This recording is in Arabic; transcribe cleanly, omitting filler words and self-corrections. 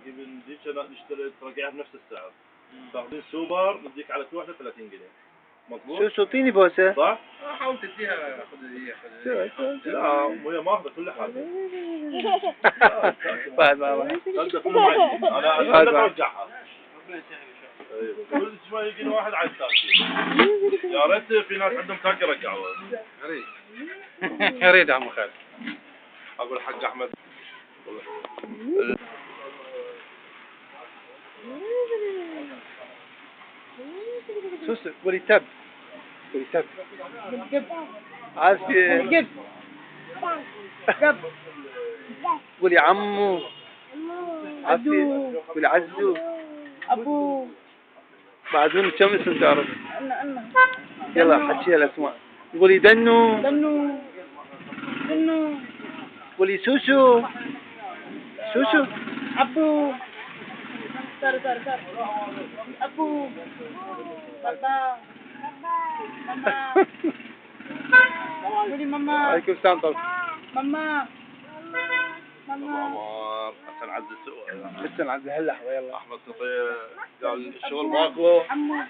تجيب نديك نشتري ترجعها بنفس السعر. تاخذين سوبر نديك على كل واحدة 30 جنيه. مضبوط؟ شو اعطيني بوسه؟ صح؟ حاول تديها خذ لا مو ماخذة كل حاجة. بعد ما صدق كل معجين. أنا أرجعها. كل شوي يجيني واحد عايز تاكل. يا ريت في ناس عندهم تاكل يرجعوها. يا ريت عم خالد. أقول حق أحمد. شو قولي تب قولي تب عازبي قولي عمو عازبي قولي عزو أبو بعدون كم اسم تعرف؟ يلا حكيها الأسماء. قولي دنو دنو قولي سوسو سوسو أبو سر أبو بابا ماما قولي ماما عليكم السلام طبعا. ماما عمار حسن عز السؤال. حسن عز هلا يلا أحمد قال الشغل ماكو. عمو